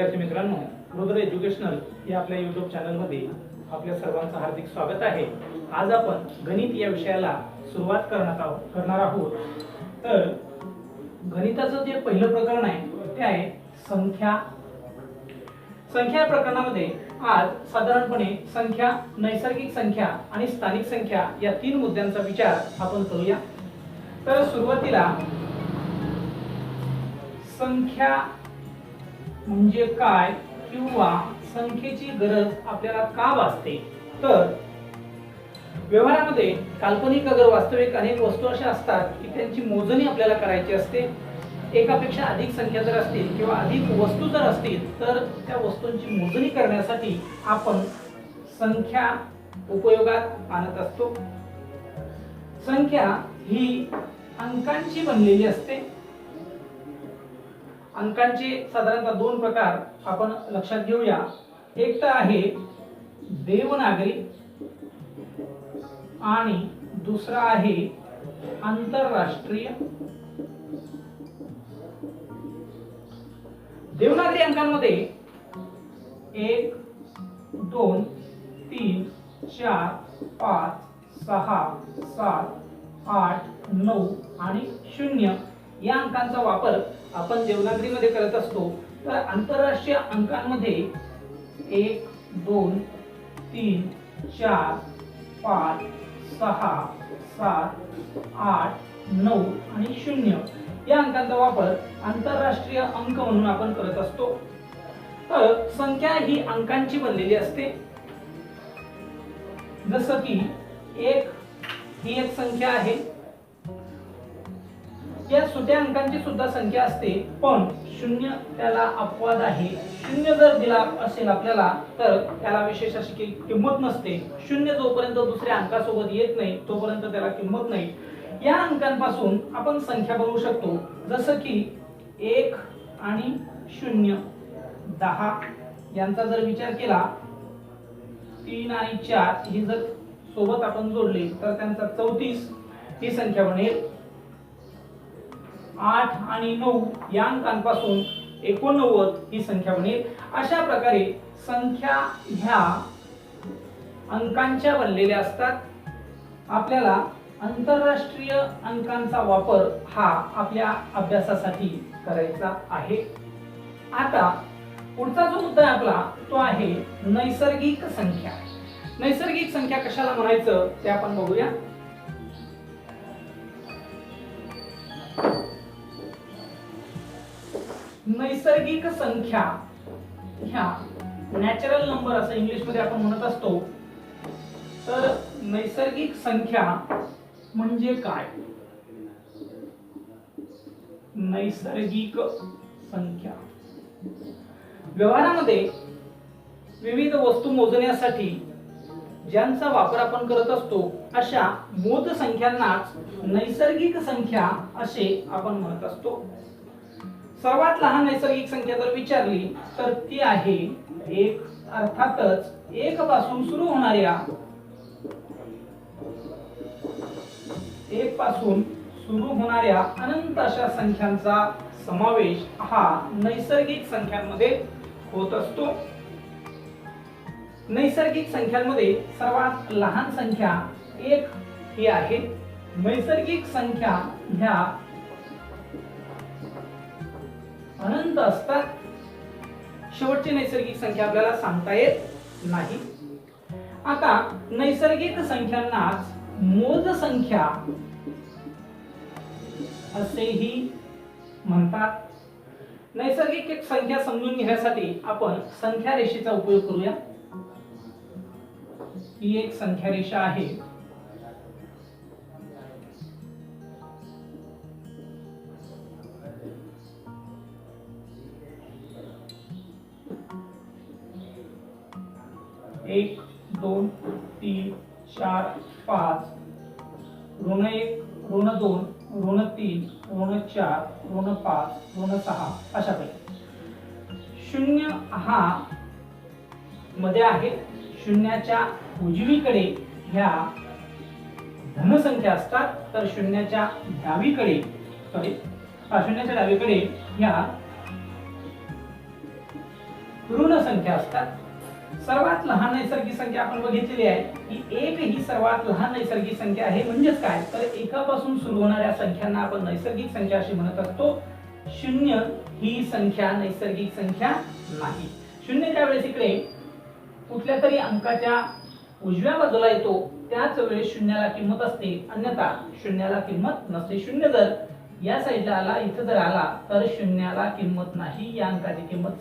विद्यार्थी मित्रांनो, रुद्र एज्युकेशनल या आपल्या YouTube चॅनलमध्ये आपल्या सर्वांचं हार्दिक स्वागत आहे। आज आपण गणित या विषयाला सुरुवात करणार आहोत। तर गणिताचं जे पहिलं प्रकरण आहे ते आहे संख्या। संख्या प्रकरणामध्ये आज साधारणपणे संख्या, नैसर्गिक संख्या आणि स्थानिक संख्या या तीन मुद्द्यांचा विचार आपण करूया। तर सुरुवातीला संख्या म्हणजे काय किंवा संख्येची गरज आपल्याला का भासते। तर व्यवहारामध्ये काल्पनिक अगर वास्तविक अनेक वस्तू अशा असतात की त्यांची मोजणी आपल्याला करायची असते। एकापेक्षा अधिक संख्या जर असतील किंवा अधिक वस्तू जर असतील तर त्या वस्तूंची मोजणी करण्यासाठी आपण संख्या उपयोगात आणत असतो। संख्या ही अंकांची बनलेली असते। अंकांचे साधारणतः दोन प्रकार आपण लक्षात घेऊया। एक तर आहे देवनागरी आणि दुसरा आहे आंतरराष्ट्रीय। देवनागरी अंकांमध्ये 1 2 3 4 5 6 7 8 9 आणि 0 या अंकांचा वापर आपण देवनागरीमध्ये करत असतो। तर आंतरराष्ट्रीय अंकांमध्ये 1 2 3 4 5 6 7 8 9 आणि 0 या अंकांचा वापर आंतरराष्ट्रीय अंक म्हणून आपण करत असतो। तर संख्या ही अंकांची बनलेली असते। जसं की 1 ही एक संख्या आहे। या सुट्या अंकांची सुद्धा संख्या असते, पण 0 त्याला अपवाद आहे। 0 जर दिला असेल आपल्याला तर त्याला विशेष अशी किंमत नसते। 0 जोपर्यंत दुसऱ्या अंकासोबत येत नाही तोपर्यंत त्याला किंमत नाही। या अंकांपासून आपण संख्या बनवू शकतो। जसं की 1 आणि 0 10 यांचा जर विचार केला, 3 आणि 4 ही जर सोबत आपण जोडले तर त्यांचा 34 ही संख्या बनेल। 8 आणि 9 या अंकांपासून 89 ही संख्या बनेल। अशा प्रकारे संख्या ह्या अंकांच्या बनलेल्या असतात। आपल्याला आंतरराष्ट्रीय अंकांचा वापर हा आपल्या अभ्यासासाठी करायचा आहे। आता पुढचा जो मुद्दा आहे आपला तो आहे नैसर्गिक संख्या। नैसर्गिक संख्या कशाला म्हणायचं ते आपण बघूया। नैसर्गिक संख्या ह्या नॅचरल नंबर असं इंग्लिश मध्ये आपण म्हणत असतो। तर नैसर्गिक संख्या म्हणजे काय? नैसर्गिक संख्या व्यवहारामध्ये विविध वस्तू मोजण्यासाठी ज्यांचा वापर आपण करत असतो अशा मोज संख्यांनाच नैसर्गिक संख्या असे आपण म्हणत असतो। सर्वात लहान नैसर्गिक संख्या जर विचारली तर ती आहे 1। अर्थातच 1 पासून सुरू होणाऱ्या अनंत अशा संख्यांचा समावेश हा नैसर्गिक संख्यांमध्ये होत असतो। नैसर्गिक संख्यांमध्ये सर्वात लहान संख्या 1 ही आहे। नैसर्गिक संख्या ह्या अनंत असतात। शेवटची नैसर्गिक संख्या आपल्याला सांगता येत नाही। आता नैसर्गिक संख्यांनाच मोज संख्या असेही म्हणतात। नैसर्गिक एक संख्या समजून घेण्यासाठी आपण संख्या रेषेचा उपयोग करूया। ही एक संख्या रेषा आहे। एक 2 3 4 5 ऋण 1 ऋण 2 ऋण 3 ऋण 4 ऋण 5 ऋण 6 अशा प्रकारे 0 हा मध्ये आहे। शून्याच्या उजवीकडे ह्या धन संख्या असतात, तर शून्याच्या डावीकडे ह्या ऋण संख्या असतात. सर्वात लहान नैसर्गिक संख्या आपण बघितलेली आहे की एक ही सर्वात लहान नैसर्गिक संख्या आहे. म्हणजेच काय, तर एकापासून सुरू होणाऱ्या संख्यांना आपण नैसर्गिक संख्या अशी म्हणत असतो. शून्य ही संख्या नैसर्गिक संख्या नाही. शून्य ज्यावेळेस इकडे कुठल्या तरी अंकाच्या उजव्या बाजूला येतो त्याच वेळेस शून्याला किंमत असते, अन्यथा शून्याला किंमत नसते. शून्य जर या साईडला आला, इथं जर आला तर शून्याला किंमत नाही. या अंकाची किंमत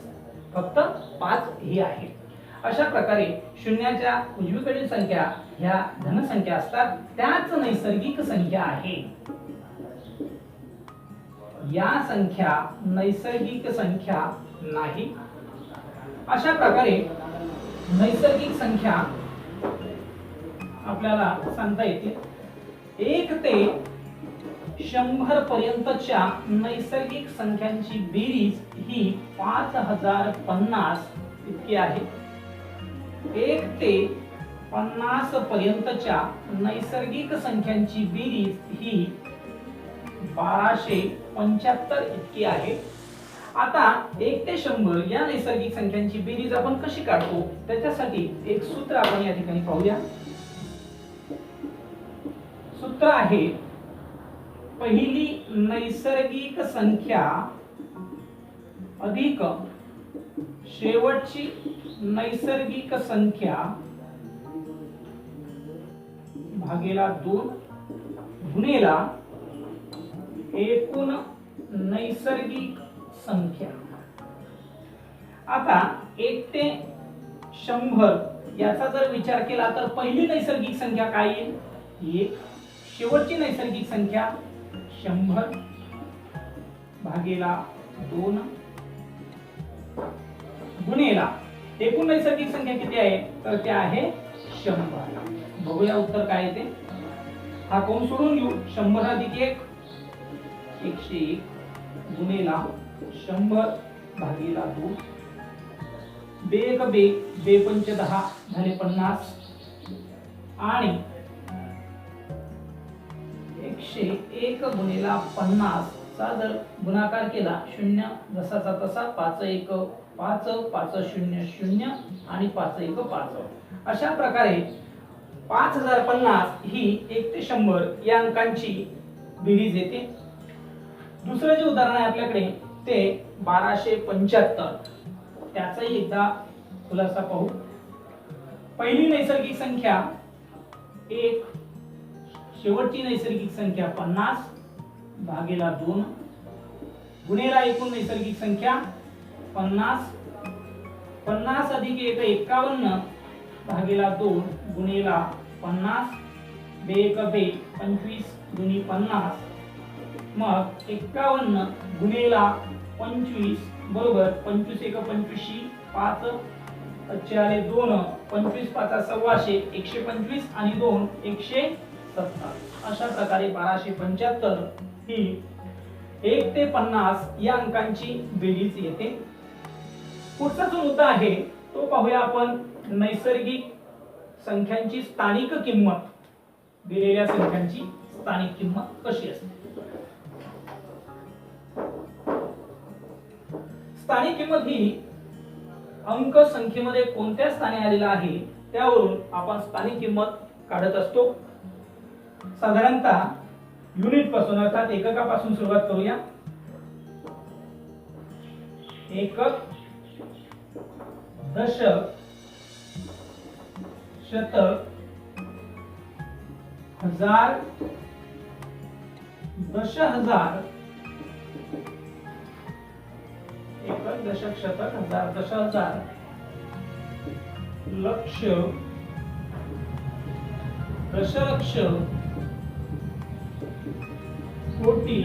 फक्त 5 ही आहे. अशा प्रकारे शून्याच्या उजवीकडील संख्या ह्या धनसंख्या असतात, त्याच नैसर्गिक संख्या आहे. या संख्या नैसर्गिक संख्या नाही. अशा प्रकारे नैसर्गिक संख्या आपल्याला सांगता येते. 1 ते 100 पर्यंतच्या नैसर्गिक संख्यांची बेरीज ही 5050 इतकी आहे. 1 ते 50 पर्यंतच्या नैसर्गिक संख्यांची बेरीज ही 1275 इतकी आहे. आता 1 ते 100 या नैसर्गिक संख्यांची बेरीज आपण कशी काढतो त्याच्यासाठी एक सूत्र आपण या ठिकाणी पाहूया. सूत्र आहे पहिली नैसर्गिक संख्या अधिक शेवटची नैसर्गिक संख्या भागेला 2 गुणेला एकूण नैसर्गिक संख्या. आता 1 ते 100 याचा जर विचार केला तर पहिली नैसर्गिक संख्या काय येईल? 1. शेवटची नैसर्गिक संख्या 100 भागेला 2 गुणेला एकूण नैसर्गिक संख्या किती आहे तर ते आहे 100. बघूया उत्तर काय येते. हा कोण सोडून घेऊ. 100 अधिक 1 101 गुणेला 100 भागीला 2. बेक बेक बे पंच 10 झाले 50 आणि 101 गुणेला 50 चा जर गुणाकार केला 0 जसाचा तसा 5 1 5 5 0 0 आणि 5 1 5. अशा प्रकारे 5050 ही 1 ते 100 या अंकांची बेरीज येते. दुसरं जे उदाहरण आहे आपल्याकडे ते 1275. त्याचाही एकदा खुलासा पाहू. पहिली नैसर्गिक संख्या 1, शेवटची नैसर्गिक संख्या 50 भागेला 2 गुणेला एकूण नैसर्गिक संख्या 50. 50 अधिक 1 51 भागेला 2 गुणेला 50. बेक बे 25 गुणी 50. मग 51 गुणेला 25 बरोबर 25 1 25 5 अच्छे आले 2 25 5 सव्वाशे 125 आणि 2 170. अशा प्रकारे 1275 ही 1 ते 50 या अंकांची बेरीज येते. पुढचा जो मुद्दा आहे तो पाहूया आपण. नैसर्गिक संख्यांची स्थानिक किंमत. दिलेल्या संख्यांची स्थानिक किंमत कशी असते. स्थानिक किंमत ही अंक संख्येमध्ये कोणत्या स्थानी आलेला आहे त्यावरून आपण स्थानिक किंमत काढत असतो. साधारणतः युनिट पासून अर्थात एककापासून सुरुवात करूया. एकक, दशक, शतक, हजार, दशहजार, एकक दशक शतक हजार दशहजार, लक्ष, दशलक्ष, कोटी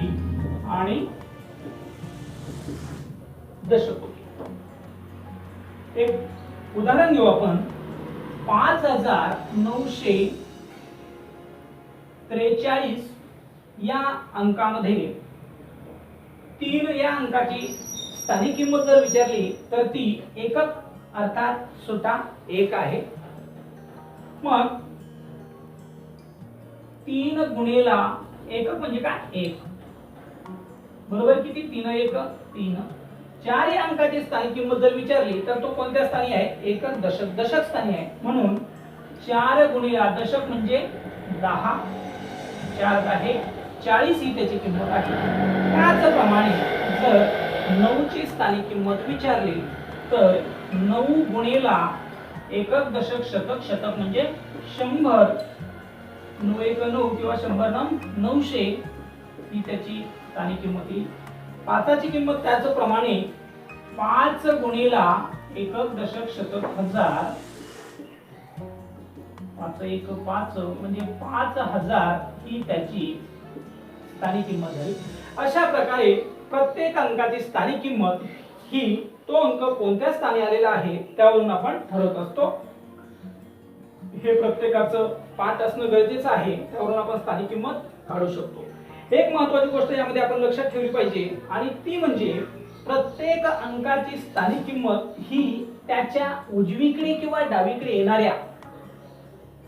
आणि दशकोटी. एक उदाहरण घेऊ आपण. 5943 या अंकामध्ये 3 या अंकाची स्थानिक किंमत जर विचारली तर ती एकक अर्थात सुटा 1 आहे. मग 3 गुणेला एकक म्हणजे काय 1 बरोबर किती 3 1 3 4 या अंकाची स्थानिक किंमत जर विचारली तर तो कोणत्या स्थानी आहे? एकक दशक दशक स्थानी आहे. म्हणून 4 गुणिले दशक म्हणजे 10, 4 आहे 40 ही त्याची किंमत आहे. त्याचप्रमाणे जर 9 ची स्थानिक किंमत विचारली तर 9 गुणिले एकक दशक शतक शतक म्हणजे 100, 9 एक 9 किंवा 100 नम 900 ही त्याची स्थानिक किंमत येईल. 5 ची किंमत त्याचप्रमाणे 5 गुणिले एकक दशक शतक हजार, 5 एक 5 म्हणजे 5000 ही त्याची स्थानिक किंमत झाली. अशा प्रकारे प्रत्येक अंकाची स्थानिक किंमत ही तो अंक कोणत्या स्थानी आलेला आहे त्यावरून आपण ठरवत असतो. हे प्रत्येकाचं पाठ असणं गरजेचं आहे, त्यावरून आपण स्थानिक किंमत काढू शकतो. एक महत्त्वाची गोष्ट यामध्ये आपण लक्षात ठेवली पाहिजे आणि ती म्हणजे प्रत्येक अंकाची स्थानिक किंमत ही त्याच्या उजवीकडे किंवा डावीकडे येणाऱ्या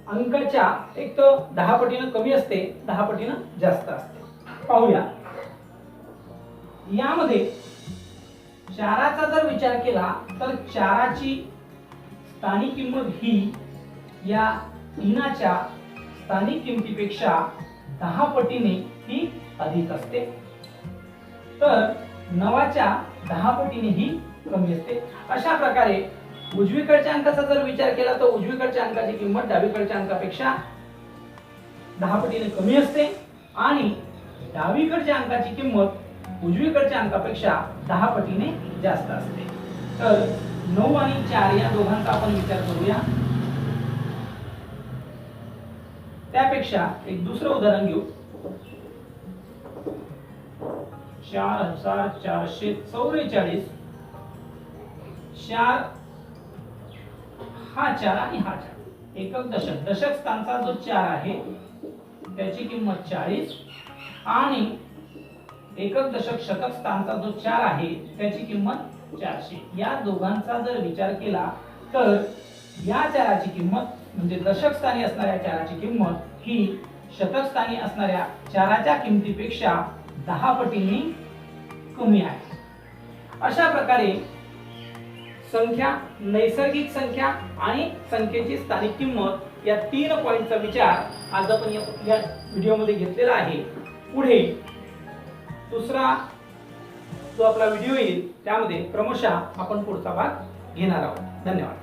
अंकाच्या एक तर 10 पटीने कमी असते, 10 पटीने जास्त असते. पाहूया. यामध्ये 4चा जर विचार केला तर 4ची स्थानिक किंमत ही या 3च्या स्थानिक किमतीपेक्षा 10 पटीने ही अधिक असते. तर 9च्या 10 पटीने ही कमी असते. अशा प्रकारे उजवीकडच्या अंकाचा जर विचार केला तर उजवीकडच्या अंकाची किंमत डावीकडच्या अंकापेक्षा 10 पटीने कमी असते आणि डावीकडच्या अंकाची किंमत उजवीकडच्या अंकापेक्षा 10 पटीने जास्त असते. तर 9 आणि 4 या दोघांचा आपण विचार करूया. त्यापेक्षा एक दुसरं उदाहरण घेऊ. 4444, 4 हा 4 आणि हा 4. एकक दशक दशक स्थानचा जो 4 आहे त्याची किंमत 40 आणि एकक दशक शतक स्थानचा जो 4 आहे त्याची किंमत 400. या दोघांचा जर विचार केला तर या 4ची किंमत म्हणजे दशक स्थानी असणाऱ्या 4ची किंमत ही शतक स्थानी असणाऱ्या 4च्या किमतीपेक्षा 10 पटीने कमी आहे. अशा प्रकारे संख्या, नैसर्गिक संख्या आणि संख्येची स्थानिक किंमत या 3 पॉइंटचा विचार आज आपण या व्हिडिओमध्ये घेतलेला आहे. पुढे दुसरा जो आपला व्हिडिओ येईल त्यामध्ये क्रमशः आपण पुढचा भाग घेणार आहोत. धन्यवाद.